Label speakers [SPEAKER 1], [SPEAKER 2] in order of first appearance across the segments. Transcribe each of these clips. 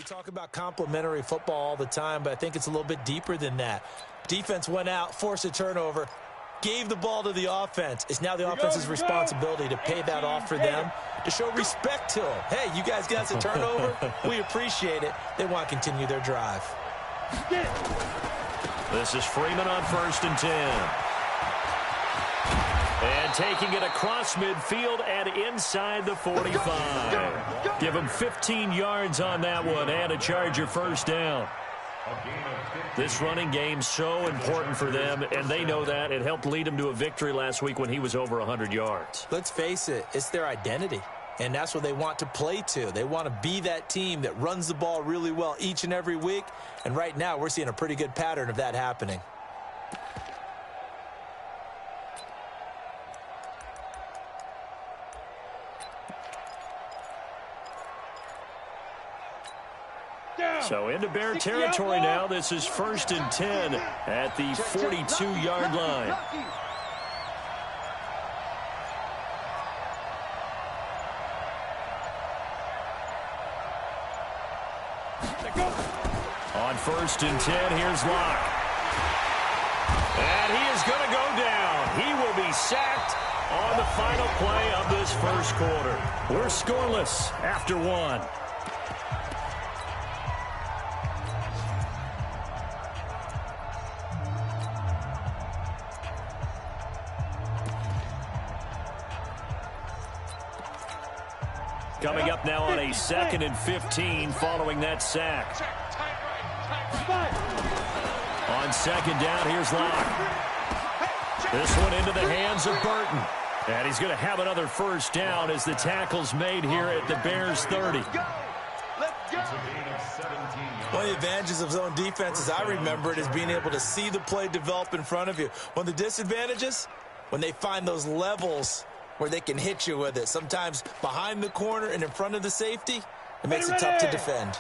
[SPEAKER 1] talk about complementary football all the time, but I think it's a little bit deeper than that. Defense went out, forced a turnover, gave the ball to the offense. It's now the offense's responsibility to pay that off for them, to show respect to them. Hey, you guys got us a turnover. We appreciate it. They want to continue their drive.
[SPEAKER 2] This is Freeman on 1st and 10. And taking it across midfield and inside the 45. Give him 15 yards on that one and a Charger first down. This running game so important for them, and they know that. It helped lead them to a victory last week when he was over 100 yards.
[SPEAKER 1] Let's face it, it's their identity, and that's what they want to play to. They want to be that team that runs the ball really well each and every week, and right now we're seeing a pretty good pattern of that happening.
[SPEAKER 2] So into Bear territory now. This is 1st and 10 at the 42-yard line. On 1st and 10, here's Locke. And he is going to go down. He will be sacked on the final play of this first quarter. We're scoreless after one. Coming up now on a 2nd and 15 following that sack. On 2nd down, here's Locke. This one into the hands of Burton. And he's going to have another first down as the tackle's made here at the Bears 30.
[SPEAKER 1] One of the advantages of zone defense, as I remember it, is being able to see the play develop in front of you. One of the disadvantages, when they find those levels where they can hit you with it. Sometimes behind the corner and in front of the safety, it makes it tough to defend.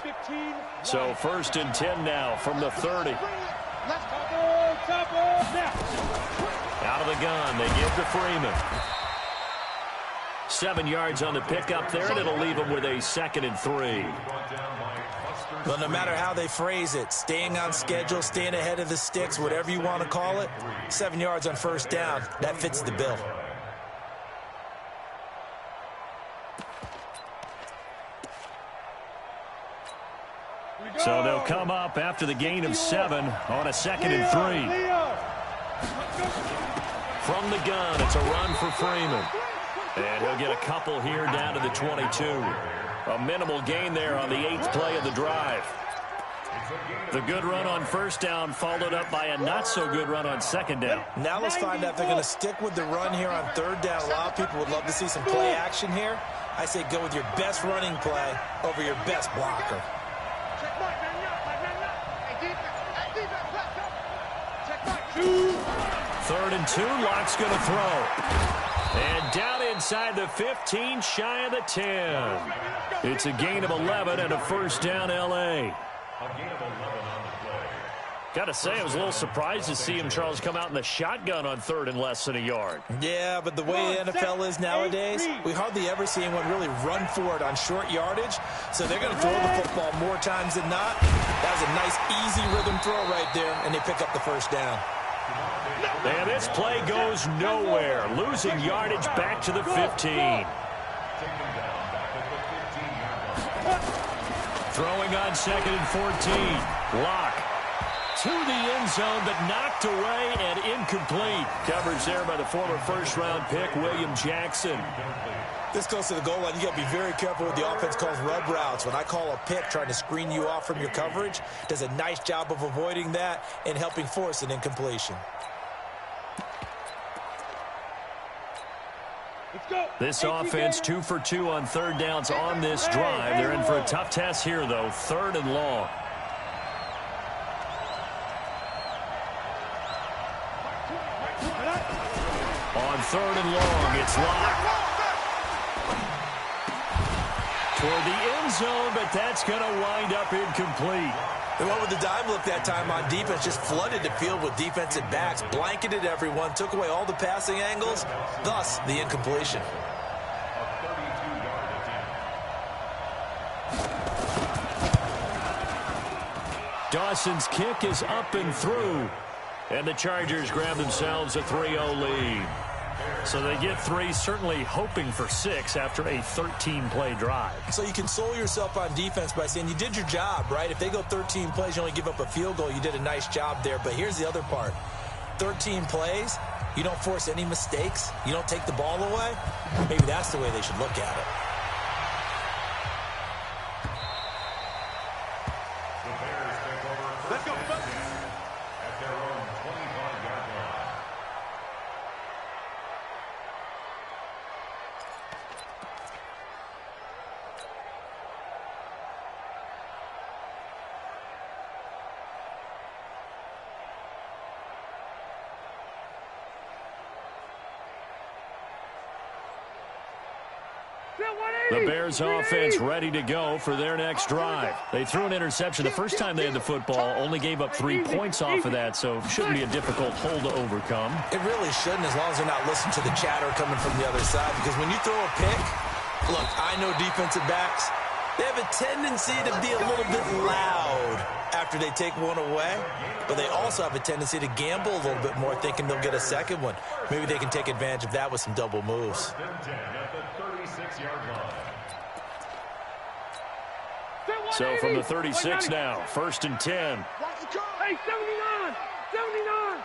[SPEAKER 2] So 1st and 10 now from the 30. Out of the gun, they give to Freeman. 7 yards on the pickup there, and it'll leave them with a 2nd and 3.
[SPEAKER 1] Well, no matter how they phrase it, staying on schedule, staying ahead of the sticks, whatever you want to call it, 7 yards on first down, that fits the bill.
[SPEAKER 2] So they'll come up after the gain of 7 on a 2nd and 3. From the gun, it's a run for Freeman. And he'll get a couple here down to the 22. A minimal gain there on the 8th play of the drive. The good run on first down followed up by a not-so-good run on 2nd down.
[SPEAKER 1] Now let's find out if they're going to stick with the run here on 3rd down. A lot of people would love to see some play action here. I say go with your best running play over your best blocker.
[SPEAKER 2] 3rd and 2, Locke's going to throw. And down inside the 15, shy of the 10. It's a gain of 11 and a first down, L.A. Got to say, I was a little surprised to see him, Charles, come out in the shotgun on 3rd and less than a yard.
[SPEAKER 1] Yeah, but the way the NFL is nowadays, we hardly ever see anyone really run for it on short yardage. So they're going to throw the football more times than not. That was a nice, easy rhythm throw right there, and they pick up the first down.
[SPEAKER 2] And this play goes nowhere. Losing yardage back to the 15. Throwing on 2nd and 14. Locke to the end zone, but knocked away and incomplete. Coverage there by the former first-round pick, William Jackson.
[SPEAKER 1] This goes to the goal line. You got to be very careful with the offense calls rub routes. When I call a pick trying to screen you off from your coverage, does a nice job of avoiding that and helping force an incompletion.
[SPEAKER 2] This offense 2 for 2 on 3rd downs on this drive. They're in for a tough test here, though. 3rd and long. On 3rd and long, it's Locke. Toward the end zone, but that's going to wind up incomplete.
[SPEAKER 1] They went with the dime look that time on defense, just flooded the field with defensive backs, blanketed everyone, took away all the passing angles, thus the incompletion.
[SPEAKER 2] Dawson's kick is up and through. And the Chargers grab themselves a 3-0 lead. So they get 3, certainly hoping for 6 after a 13-play drive.
[SPEAKER 1] So you console yourself on defense by saying you did your job, right? If they go 13 plays, you only give up a field goal, you did a nice job there. But here's the other part. 13 plays, you don't force any mistakes, you don't take the ball away. Maybe that's the way they should look at it.
[SPEAKER 3] Let's go. At their own 25-yard line.
[SPEAKER 2] The Bears offense ready to go for their next drive. They threw an interception the first time they had the football, only gave up 3 points off of that, so shouldn't be a difficult hole to overcome.
[SPEAKER 1] It really shouldn't, as long as they're not listening to the chatter coming from the other side, because when you throw a pick, look, I know defensive backs, they have a tendency to be a little bit loud after they take one away, but they also have a tendency to gamble a little bit more, thinking they'll get a second one. Maybe they can take advantage of that with some double moves.
[SPEAKER 2] So from the 36 now, 1st and 10.
[SPEAKER 4] Hey, 79! 79!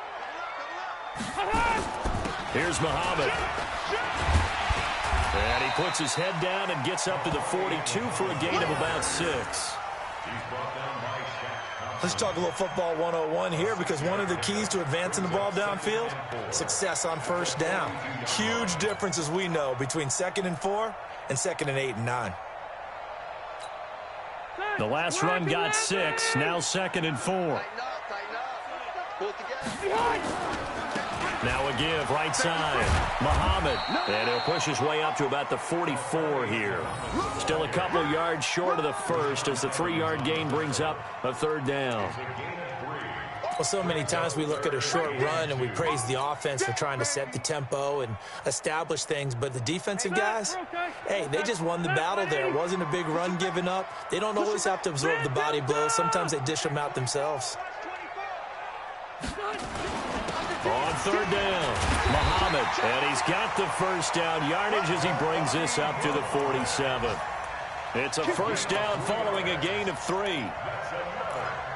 [SPEAKER 2] Here's Muhammad. And he puts his head down and gets up to the 42 for a gain of about 6.
[SPEAKER 1] Let's talk a little football 101 here, because one of the keys to advancing the ball downfield, success on first down. Huge difference, as we know, between 2nd and 4 and 2nd and 8 and 9.
[SPEAKER 2] The last run got 6, now 2nd and 4. Now a give, right side. Muhammad. And he'll push his way up to about the 44 here. Still a couple yards short of the first as the 3-yard gain brings up a 3rd down.
[SPEAKER 1] Well, so many times we look at a short run and we praise the offense for trying to set the tempo and establish things, but the defensive guys, hey, they just won the battle there. It wasn't a big run given up. They don't always have to absorb the body blows. Sometimes they dish them out themselves.
[SPEAKER 2] On 3rd down, Muhammad, and he's got the first down yardage as he brings this up to the 47. It's a first down following a gain of 3.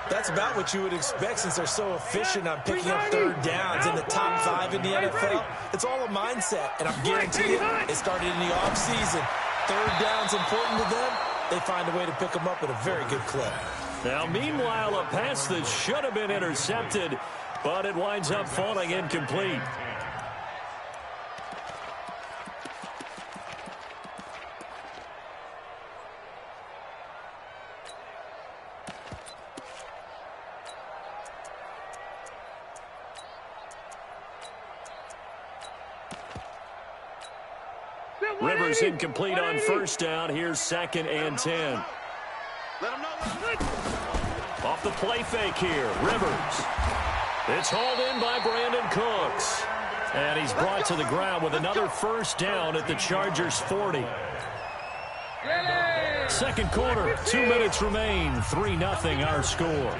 [SPEAKER 1] That's about what you would expect, since they're so efficient on picking up 3rd downs in the top 5 in the NFL. It's all a mindset, and I'm guaranteeing you, it started in the offseason. 3rd down's important to them. They find a way to pick them up at a very good clip.
[SPEAKER 2] Now, meanwhile, a pass that should have been intercepted, but it winds up falling incomplete. Rivers incomplete on first down. Here's 2nd and 10. Off the play fake here, Rivers. It's hauled in by Brandon Cooks. And he's brought to the ground with another first down at the Chargers' 40. Second quarter, 2 minutes remain. 3-0 our score.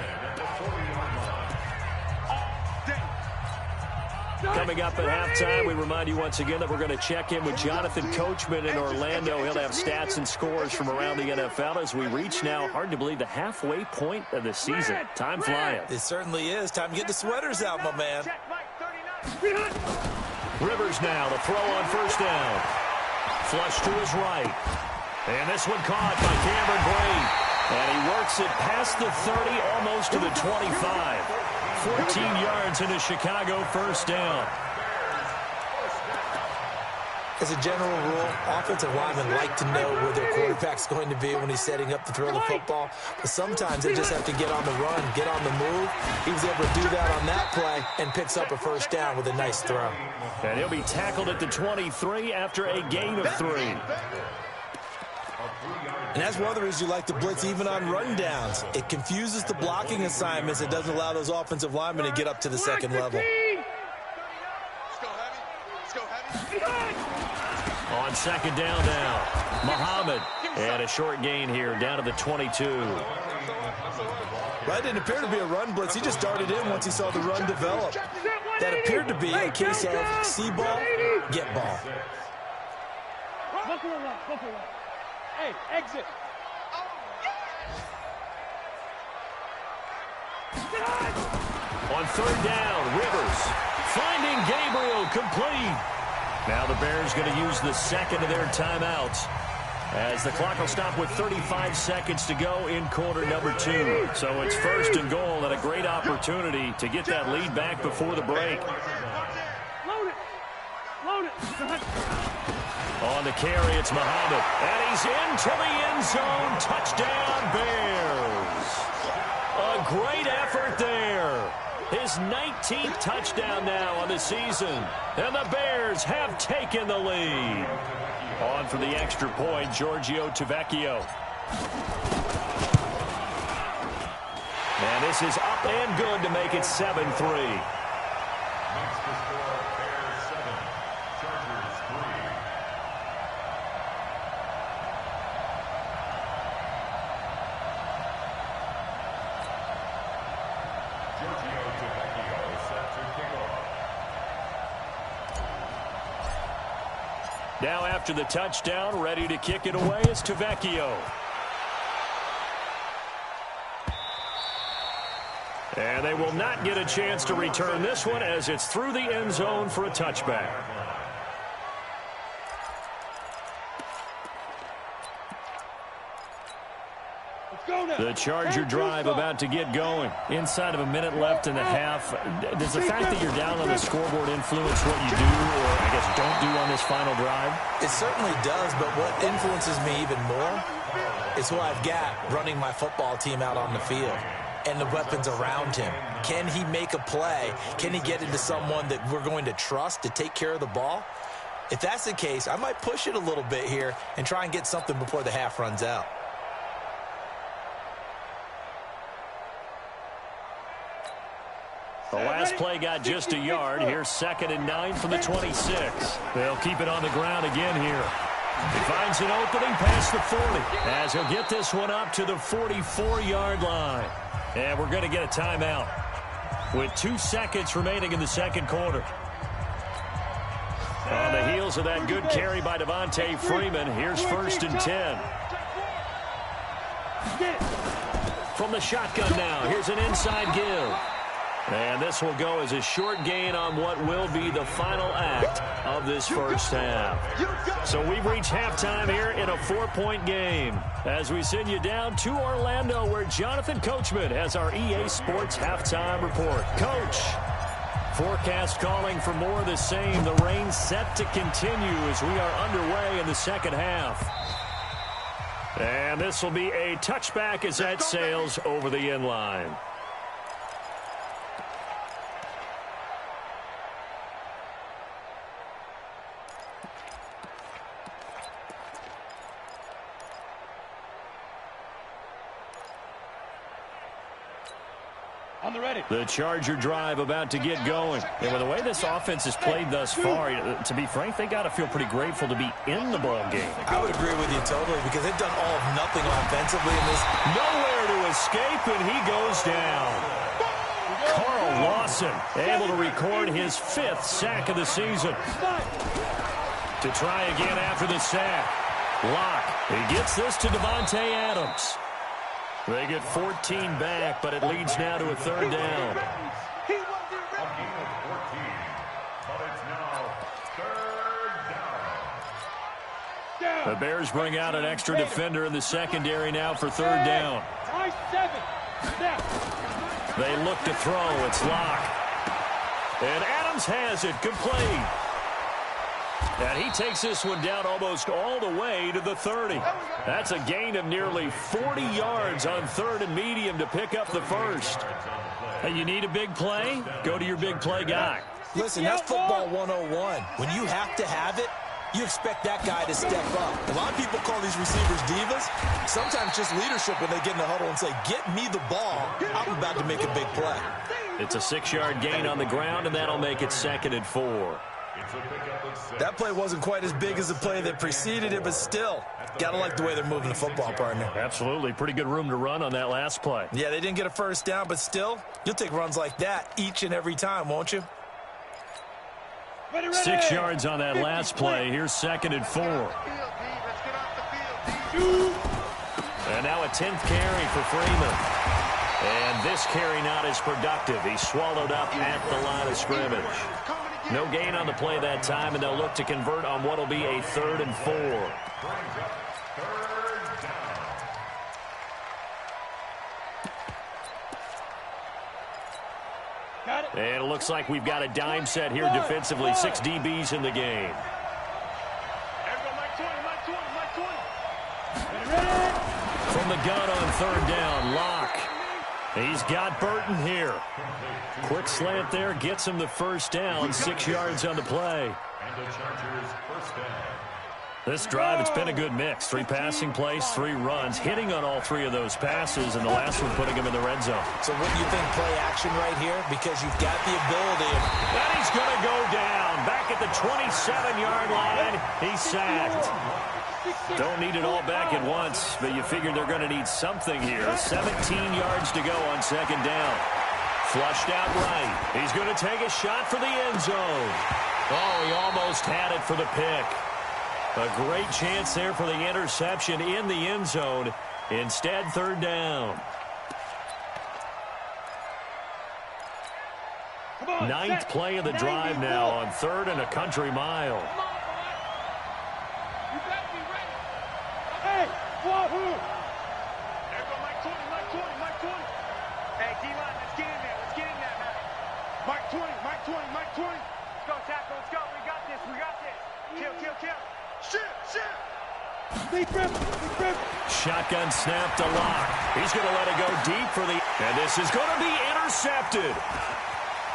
[SPEAKER 2] Coming up at halftime, we remind you once again that we're going to check in with Jonathan Coachman in Orlando. He'll have stats and scores from around the NFL as we reach now, hard to believe, the halfway point of the season. Time flying.
[SPEAKER 1] It certainly is. Time to get the sweaters out, my man.
[SPEAKER 2] Rivers now, the throw on first down. Flush to his right. And this one caught by Cameron Brate. And he works it past the 30, almost to the 25. 14 yards in a Chicago first down.
[SPEAKER 1] As a general rule, offensive linemen like to know where their quarterback's going to be when he's setting up to throw the football. But sometimes they just have to get on the run, get on the move. He was able to do that on that play and picks up a first down with a nice throw.
[SPEAKER 2] And he'll be tackled at the 23 after a gain of 3.
[SPEAKER 1] And that's one of the reasons you like to blitz even on run downs. It confuses the blocking assignments. It doesn't allow those offensive linemen to get up to the second level.
[SPEAKER 2] On on second down now. Muhammad. And a short gain here down to the 22.
[SPEAKER 1] That didn't appear to be a run blitz. He just darted in once he saw the run develop. That appeared to be a case of see ball, get ball.
[SPEAKER 4] Go for the left. Go for the left. Hey, exit.
[SPEAKER 2] On third down, Rivers finding Gabriel complete. Now the Bears going to use the second of their timeouts, as the clock will stop with 35 seconds to go in quarter number 2. So it's first and goal, and a great opportunity to get that lead back before the break.
[SPEAKER 4] Load it. Load it.
[SPEAKER 2] On the carry, it's Muhammad. And he's into the end zone. Touchdown, Bears. A great effort there. His 19th touchdown now on the season. And the Bears have taken the lead. On for the extra point, Giorgio Tavecchio. And this is up and good to make it 7-3. Now after the touchdown, ready to kick it away is Tavecchio. And they will not get a chance to return this one, as it's through the end zone for a touchback. The Charger drive about to get going. Inside of a minute left in the half. Does the fact that you're down on the scoreboard influence what you do, or I guess don't do on this final drive?
[SPEAKER 1] It certainly does, but what influences me even more is who I've got running my football team out on the field and the weapons around him. Can he make a play? Can he get into someone that we're going to trust to take care of the ball? If that's the case, I might push it a little bit here and try and get something before the half runs out.
[SPEAKER 2] The last play got just a yard. Here's 2nd and 9 from the 26. They'll keep it on the ground again here. He finds an opening past the 40, as he'll get this one up to the 44-yard line. And we're going to get a timeout with 2 seconds remaining in the second quarter. On the heels of that good carry by Devontae Freeman, here's 1st and 10. From the shotgun now, here's an inside give. And this will go as a short gain on what will be the final act of this first half. So we've reached halftime here in a 4-point game, as we send you down to Orlando, where Jonathan Coachman has our EA Sports halftime report. Coach, forecast calling for more of the same. The rain set to continue as we are underway in the second half. And this will be a touchback as that sails over the end line. The Charger drive about to get going. And with the way this offense has played thus far, to be frank, they got to feel pretty grateful to be in the ball game.
[SPEAKER 1] I would agree with you totally, because they've done all of nothing offensively in this.
[SPEAKER 2] Nowhere to escape, and he goes down. Carl Lawson able to record his 5th sack of the season. To try again after the sack. Locke, he gets this to Devontae Adams. They get 14 back, but it leads now to a 3rd down. The Bears bring out an extra defender in the secondary now for 3rd down. They look to throw. It's Locke. And Adams has it complete. And he takes this one down almost all the way to the 30. That's a gain of nearly 40 yards on 3rd and medium to pick up the first. Hey, you need a big play? Go to your big play guy.
[SPEAKER 1] Listen, that's football 101. When you have to have it, you expect that guy to step up. A lot of people call these receivers divas. Sometimes just leadership when they get in the huddle and say, get me the ball. I'm about to make a big play.
[SPEAKER 2] It's a 6-yard gain on the ground, and that'll make it 2nd and 4.
[SPEAKER 1] That play wasn't quite as big as the play that preceded it, but still, gotta like the way they're moving the football, partner.
[SPEAKER 2] Absolutely. Pretty good room to run on that last play.
[SPEAKER 1] Yeah, they didn't get a first down, but still, you'll take runs like that each and every time, won't you?
[SPEAKER 2] 6 yards on that last play. Here's 2nd and 4. And now a 10th carry for Freeman. And this carry not as productive. He's swallowed up at the line of scrimmage. No gain on the play that time, and they'll look to convert on what will be a 3rd and 4. And it looks like we've got a dime set here defensively. 6 DBs in the game. From the gun on 3rd down, Locke. He's got Burton here. Quick slant there, gets him the first down. 6 yards on the play. This drive, it's been a good mix. 3 passing plays, 3 runs, hitting on all 3 of those passes, and the last one putting him in the red zone.
[SPEAKER 1] So what do you think, play action right here? Because you've got the ability.
[SPEAKER 2] And he's going to go down. Back at the 27-yard line, he's sacked. Don't need it all back at once, but you figure they're going to need something here. 17 yards to go on 2nd down. Flushed out right. He's going to take a shot for the end zone. Oh, he almost had it for the pick. A great chance there for the interception in the end zone. Instead, 3rd down. 9th play of the drive now on 3rd and a country mile.
[SPEAKER 4] Hey, wahoo!
[SPEAKER 5] Hey, D-line, let's get in there. Let's get in there, man. Mark 20, Mark 20, Mark 20. Let's go, tackle. Let's go. We got this. We got this. Kill, kill, kill. Shoot.
[SPEAKER 4] Deep rip.
[SPEAKER 2] Shotgun snap to Locke. He's going to let it go deep for the... And this is going to be intercepted.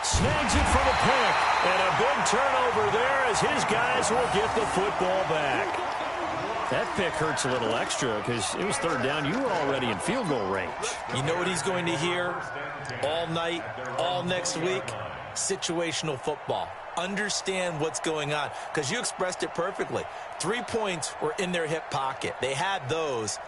[SPEAKER 2] Snags it for the pick. And a big turnover there as his guys will get the football back. That pick hurts a little extra because it was 3rd down. You were already in field goal range.
[SPEAKER 1] You know what he's going to hear all night, all next week? Situational football. Understand what's going on, because you expressed it perfectly. 3 points were in their hip pocket. They had those.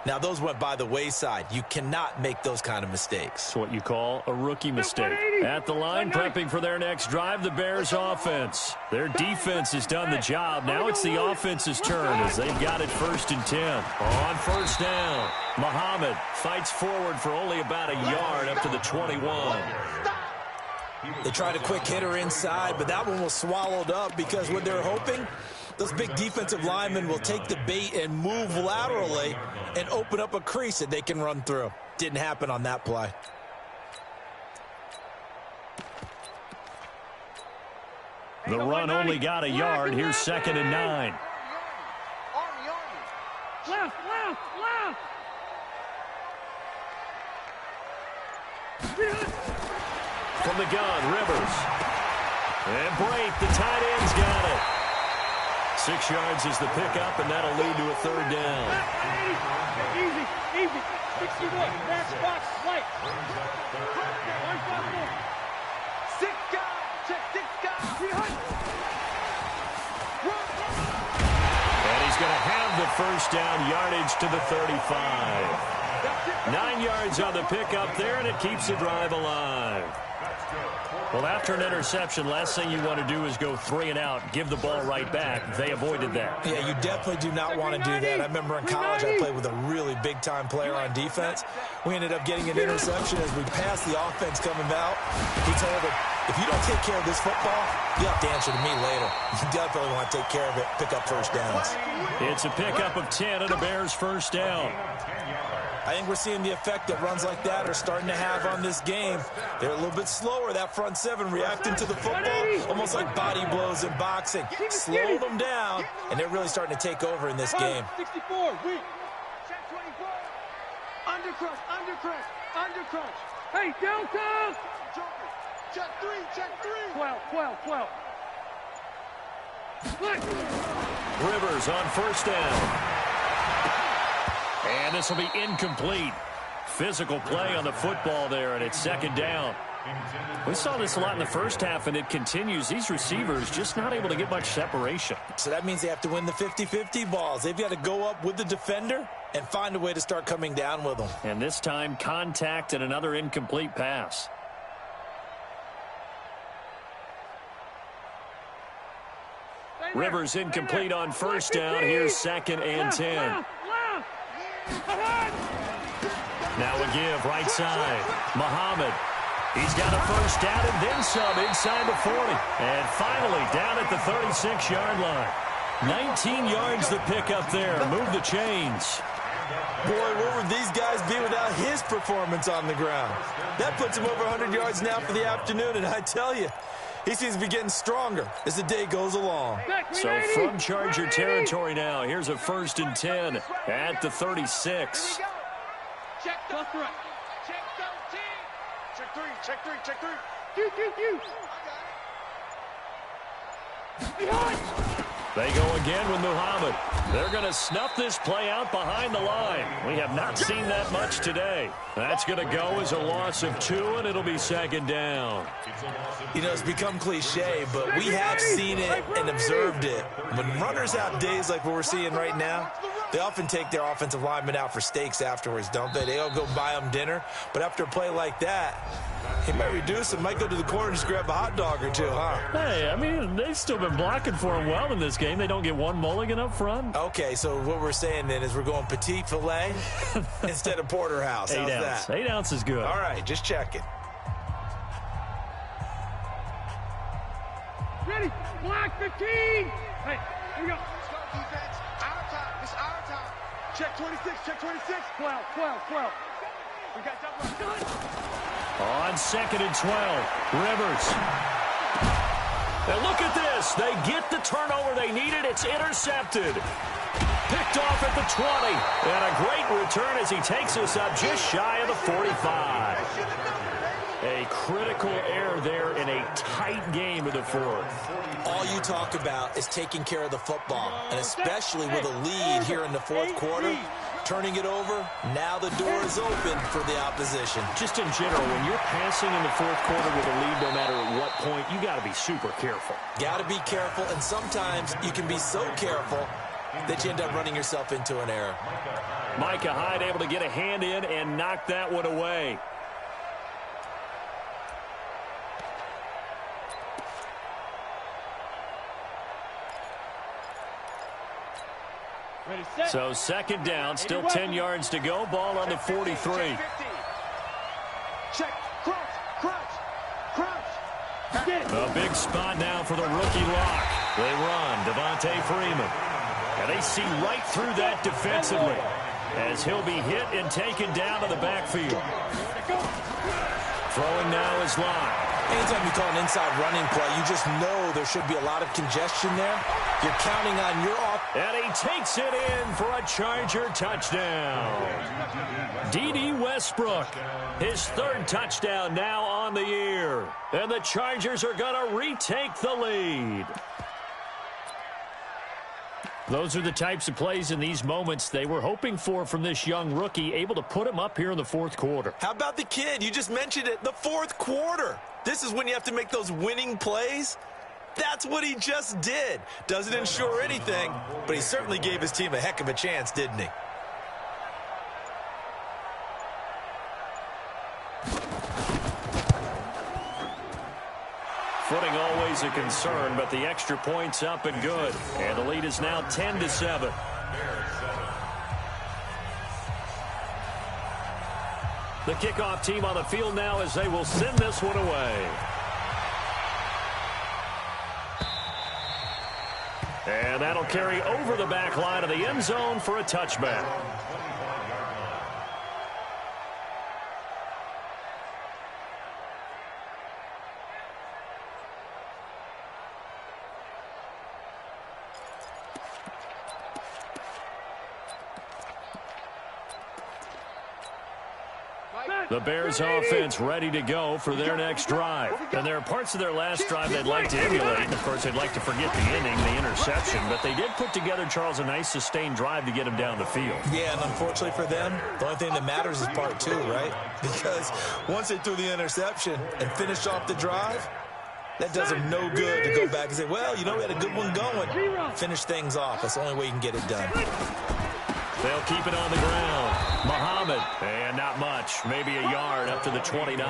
[SPEAKER 1] Now, those went by the wayside. You cannot make those kind of mistakes.
[SPEAKER 2] It's what you call a rookie mistake. At the line, prepping for their next drive, the Bears offense. Their defense has done the job. Now it's the offense's turn as they've got it 1st and 10. On 1st down, Muhammad fights forward for only about a yard up to the 21.
[SPEAKER 1] They tried a quick hitter inside, but that one was swallowed up because what they're hoping, those big defensive linemen will take the bait and move laterally and open up a crease that they can run through. Didn't happen on that play.
[SPEAKER 2] The run only got a yard. Here's 2nd and 9.
[SPEAKER 4] Left.
[SPEAKER 2] From the gun, Rivers. And Brate, the tight end's got it. 6 yards is the pickup, and that'll lead to a 3rd down.
[SPEAKER 4] Easy. 61. Back box, right.
[SPEAKER 5] 6 guys. Check 6 guys.
[SPEAKER 2] And he's going to have the 1st down, yardage to the 35. 9 yards on the pickup there, and it keeps the drive alive. Well, after an interception, last thing you want to do is go 3 and out, give the ball right back. They avoided that.
[SPEAKER 1] Yeah, you definitely do not want to do that. I remember in college I played with a really big-time player on defense. We ended up getting an interception as we passed the offense coming out. He told him, if you don't take care of this football, you have to answer to me later. You definitely want to take care of it, pick up 1st downs.
[SPEAKER 2] It's a pickup of 10 and a Bears 1st down.
[SPEAKER 1] I think we're seeing the effect that runs like that are starting to have on this game. They're a little bit slower, that front 7, reacting to the football, almost like body blows in boxing. Slow them down, and they're really starting to take over in this game.
[SPEAKER 4] 64, weak.
[SPEAKER 5] Check 24. Undercrush.
[SPEAKER 4] Hey, Delta!
[SPEAKER 5] Check 3.
[SPEAKER 4] 12.
[SPEAKER 2] Rivers on 1st down. And this will be incomplete. Physical play on the football there, and it's 2nd down. We saw this a lot in the first half, and it continues. These receivers just not able to get much separation.
[SPEAKER 1] So that means they have to win the 50-50 balls. They've got to go up with the defender and find a way to start coming down with them.
[SPEAKER 2] And this time, contact and another incomplete pass. Rivers incomplete on first down. Here's 2nd and 10. Now a give right side. Muhammad. He's got a first down and then some inside the 40. And finally down at the 36-yard line. 19 yards the pick up there. Move the chains.
[SPEAKER 1] Boy, where would these guys be without his performance on the ground? That puts him over 100 yards now for the afternoon, and I tell you, he seems to be getting stronger as the day goes along.
[SPEAKER 2] So from Charger territory now, here's a 1st and 10 at the 36.
[SPEAKER 4] Check the front.
[SPEAKER 5] Check 13. Check 3. Check 3. Check 3.
[SPEAKER 4] Q.
[SPEAKER 2] They go again with Muhammad. They're going to snuff this play out behind the line. We have not seen that much today. That's going to go as a loss of 2, and it'll be 2nd down.
[SPEAKER 1] You know, it's become cliche, but we have seen it and observed it. When runners have days like what we're seeing right now, they often take their offensive linemen out for steaks afterwards, don't they? They all go buy them dinner. But after a play like that, he might reduce and might go to the corner and just grab a hot dog or two, huh?
[SPEAKER 2] Hey, I mean, they've still been blocking for him well in this game. They don't get one mulligan up front.
[SPEAKER 1] Okay, so what we're saying then is we're going petite filet instead of porterhouse. How's
[SPEAKER 2] 8 ounce.
[SPEAKER 1] that?
[SPEAKER 2] 8 ounce is good.
[SPEAKER 1] All right, just checking.
[SPEAKER 4] Ready? Block 15. Hey, here we go.
[SPEAKER 5] Let's go, defense. Our time. It's our time. Check 26. Check 26.
[SPEAKER 4] 12.
[SPEAKER 5] We got double.
[SPEAKER 2] On 2nd and 12, Rivers. And look at this. They get the turnover they needed. It's intercepted. Picked off at the 20. And a great return as he takes us up just shy of the 45. A critical error there in a tight game of the 4th.
[SPEAKER 1] All you talk about is taking care of the football, and especially with a lead here in the 4th quarter, turning it over, now the door is open for the opposition.
[SPEAKER 2] Just in general, when you're passing in the 4th quarter with a lead, no matter at what point, you got to be super careful.
[SPEAKER 1] Got to be careful, and sometimes you can be so careful that you end up running yourself into an error.
[SPEAKER 2] Micah Hyde able to get a hand in and knock that one away.
[SPEAKER 4] Ready, set.
[SPEAKER 2] So 2nd down, still 10 yards to go. Ball on the 43.
[SPEAKER 5] Check. Crouch.
[SPEAKER 2] A big spot now for the rookie lock. They run, Devontae Freeman. And they see right through that defensively as he'll be hit and taken down to the backfield. Throwing now is Locke.
[SPEAKER 1] Anytime you call an inside running play, you just know there should be a lot of congestion there. You're counting on your
[SPEAKER 2] And he takes it in for a Charger touchdown. D.D. Westbrook, his 3rd touchdown now on the year. And the Chargers are going to retake the lead. Those are the types of plays in these moments they were hoping for from this young rookie, able to put him up here in the 4th quarter.
[SPEAKER 1] How about the kid? You just mentioned it, the 4th quarter. This is when you have to make those winning plays. That's what he just did. Doesn't ensure anything, but he certainly gave his team a heck of a chance, didn't he?
[SPEAKER 2] Footing always a concern, but the extra point's up and good. And the lead is now 10-7. The kickoff team on the field now as they will send this one away. And that'll carry over the back line of the end zone for a touchback. The Bears offense ready to go for their next drive. And there are parts of their last drive they'd like to emulate. And, of course, they'd like to forget the inning, the interception. But they did put together, Charles, a nice sustained drive to get him down the field.
[SPEAKER 1] Yeah, and unfortunately for them, the only thing that matters is part two, right? Because once they threw the interception and finished off the drive, that does them no good to go back and say, well, you know, we had a good one going. Finish things off. That's the only way you can get it done.
[SPEAKER 2] They'll keep it on the ground. Muhammad, and not much. Maybe a yard up to the 29.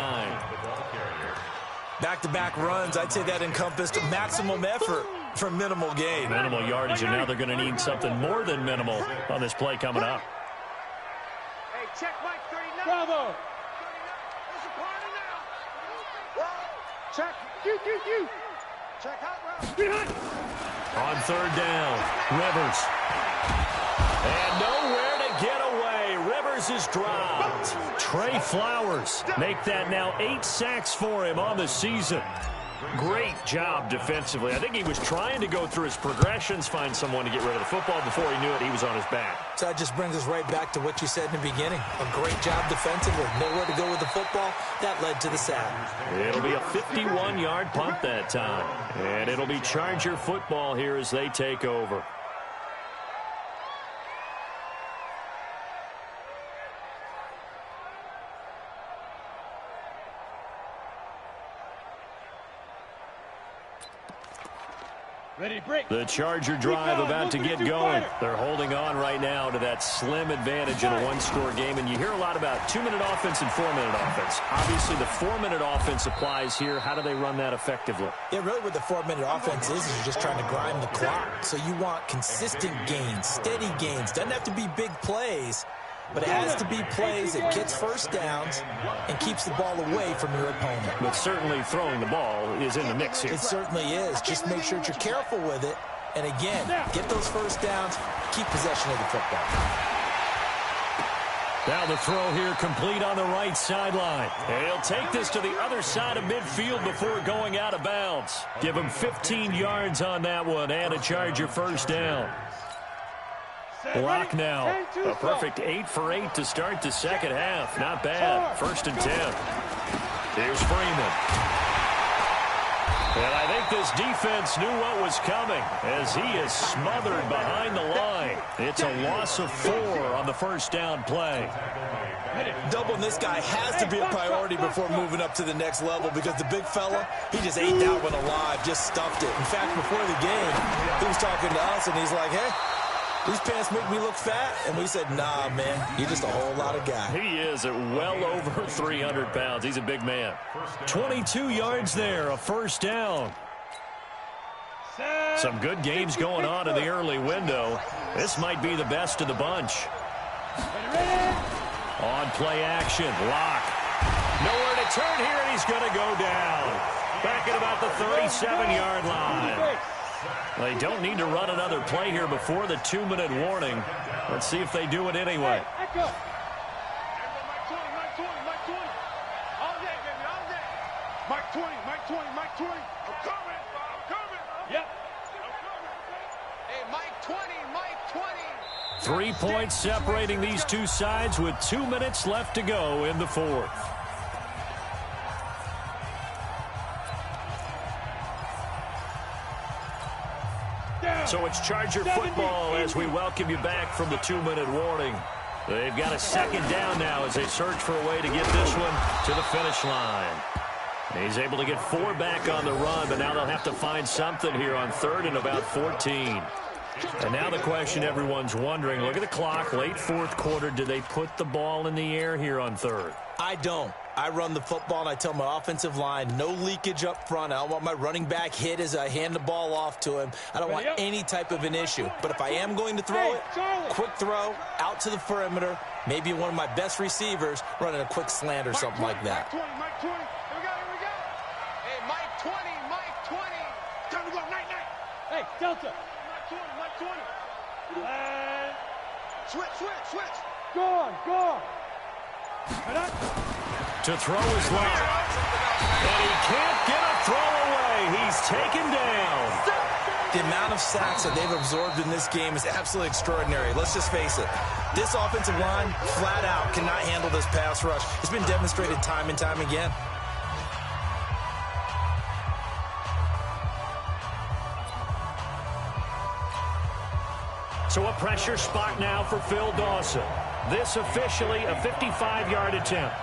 [SPEAKER 1] Back-to-back runs, I'd say that encompassed maximum effort for minimal gain.
[SPEAKER 2] Minimal yardage, and now they're going to need something more than minimal on this play coming up.
[SPEAKER 5] Hey, check Mike 39.
[SPEAKER 4] Bravo.
[SPEAKER 5] There's a party now. Check. Check out, bro.
[SPEAKER 2] On third down, Rivers. And nowhere to get away. Rivers is dropped. Trey Flowers make that now 8 sacks for him on the season. Great job defensively. I think he was trying to go through his progressions, find someone to get rid of the football. Before he knew it, he was on his back.
[SPEAKER 1] So that just brings us right back to what you said in the beginning. A great job defensively. Nowhere to go with the football. That led to the sack.
[SPEAKER 2] It'll be a 51-yard punt that time. And it'll be Charger football here as they take over.
[SPEAKER 4] Ready to break.
[SPEAKER 2] The Charger drive about to get going. They're holding on right now to that slim advantage in a one-score game. And you hear a lot about 2-minute offense and 4-minute offense. Obviously, the 4-minute offense applies here. How do they run that effectively?
[SPEAKER 1] Yeah, really what the 4-minute offense is you're just trying to grind the clock. So you want consistent gains, steady gains. Doesn't have to be big plays, but it has to be plays that gets first downs and keeps the ball away from your opponent.
[SPEAKER 2] But certainly throwing the ball is in the mix here.
[SPEAKER 1] It certainly is. Just make sure that you're careful with it. And again, get those first downs, keep possession of the football.
[SPEAKER 2] Now the throw here complete on the right sideline. And he'll take this to the other side of midfield before going out of bounds. Give him 15 yards on that one and a Charger first down. Block now. A perfect 8 for 8 to start the second half. Not bad. 1st and 10. Here's Freeman. And I think this defense knew what was coming as he is smothered behind the line. It's a loss of 4 on the first down play.
[SPEAKER 1] Doubling this guy has to be a priority before moving up to the next level because the big fella, he just ate that one alive, just stuffed it. In fact, before the game, he was talking to us, and he's like, hey, these pants make me look fat. And we said, nah, man, you're just a whole lot of guy.
[SPEAKER 2] He is at well over 300 pounds. He's a big man. 22 yards there, a first down. Some good games going on in the early window. This might be the best of the bunch. On play action, Locke. Nowhere to turn here, and he's going to go down. Back at about the 37-yard line. They don't need to run another play here before the 2-minute warning. Let's see if they do it anyway.
[SPEAKER 5] Mike 20, Mike 20. All day, baby, all day. Mike 20. I'm coming.
[SPEAKER 4] Yep.
[SPEAKER 5] Hey, Mike 20.
[SPEAKER 2] 3 points separating these two sides with 2 minutes left to go in the fourth. So it's Charger football as we welcome you back from the 2-minute warning. They've got a second down now as they search for a way to get this one to the finish line. He's able to get 4 back on the run, but now they'll have to find something here on 3rd and about 14. And now the question everyone's wondering, look at the clock, late 4th quarter, do they put the ball in the air here on 3rd?
[SPEAKER 1] I don't. I run the football, and I tell my offensive line, no leakage up front. I don't want my running back hit as I hand the ball off to him. I don't want any type of an issue. But if I am going to throw it, quick throw, out to the perimeter, maybe one of my best receivers running a quick slant or something like that.
[SPEAKER 5] Mike 20. Here we go. Hey, Mike 20. Time to go, night.
[SPEAKER 4] Hey, Delta.
[SPEAKER 5] Mike 20.
[SPEAKER 4] And
[SPEAKER 5] Switch.
[SPEAKER 4] go on.
[SPEAKER 2] To throw his left. And he can't get a throw away. He's taken down.
[SPEAKER 1] The amount of sacks that they've absorbed in this game is absolutely extraordinary. Let's just face it. This offensive line, flat out, cannot handle this pass rush. It's been demonstrated time and time again.
[SPEAKER 2] So a pressure spot now for Phil Dawson. This officially a 55-yard attempt.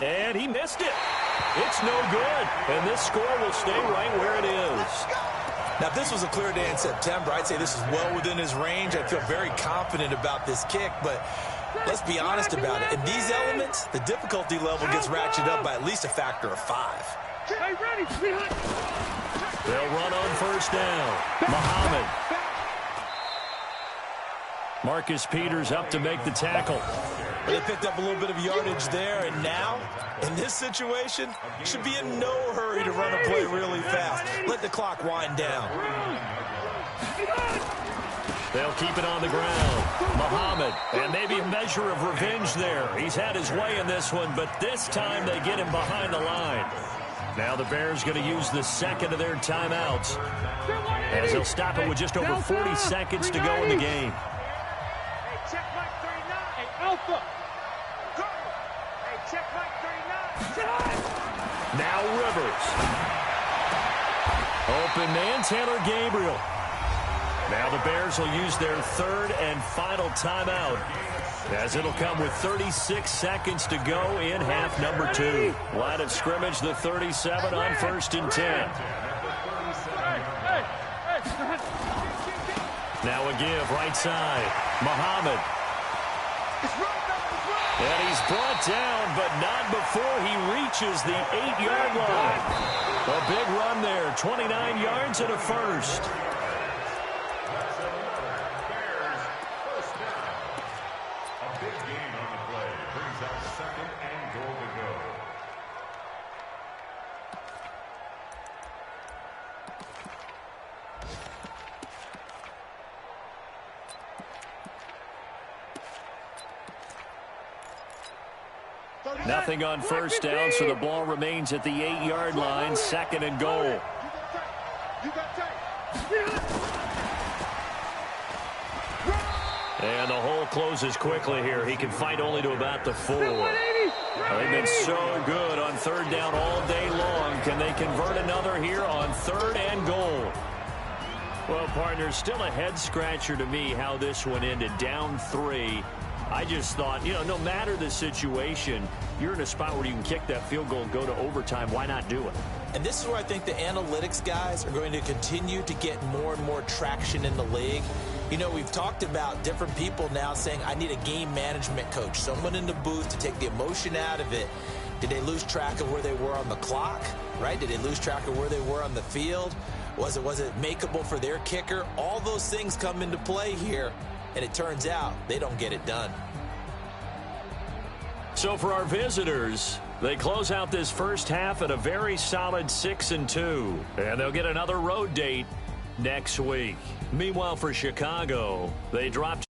[SPEAKER 2] And he missed it. It's no good. And this score will stay right where it is.
[SPEAKER 1] Now, if this was a clear day in September, I'd say this is well within his range. I feel very confident about this kick, but let's be honest about it. In these elements, the difficulty level gets ratcheted up by at least a factor of 5.
[SPEAKER 4] Hey, ready, sweetheart.
[SPEAKER 2] They'll run on first down. Muhammad. Marcus Peters up to make the tackle.
[SPEAKER 1] They picked up a little bit of yardage there, and now, in this situation, should be in no hurry to run a play really fast. Let the clock wind down.
[SPEAKER 2] They'll keep it on the ground. Muhammad, and maybe a measure of revenge there. He's had his way in this one, but this time they get him behind the line. Now the Bears going to use the second of their timeouts, as they'll stop it with just over 40 seconds to go in the game.
[SPEAKER 5] Hey, check Mike 39.
[SPEAKER 4] Hey, Alpha.
[SPEAKER 5] Go. Hey, check Mike 39.
[SPEAKER 2] Now Rivers. Open man, Taylor Gabriel. Now the Bears will use their third and final timeout, as it'll come with 36 seconds to go in half number 2. Line of scrimmage, the 37 on 1st and 10. Now a give right side. Muhammad. And he's brought down, but not before he reaches the 8-yard line. A big run there, 29 yards and a first. Nothing on first down, so the ball remains at the 8-yard line, 2nd and goal. And the hole closes quickly here. He can fight only to about the 4. They've been so good on 3rd down all day long. Can they convert another here on 3rd and goal? Well, partners, still a head-scratcher to me how this one ended, down 3. I just thought, no matter the situation, you're in a spot where you can kick that field goal and go to overtime. Why not do it?
[SPEAKER 1] And this is where I think the analytics guys are going to continue to get more and more traction in the league. We've talked about different people now saying, I need a game management coach, someone in the booth to take the emotion out of it. Did they lose track of where they were on the clock, right? Did they lose track of where they were on the field? Was it makeable for their kicker? All those things come into play here. And it turns out they don't get it done.
[SPEAKER 2] So for our visitors, they close out this first half at a very solid 6-2. And they'll get another road date next week. Meanwhile, for Chicago, they dropped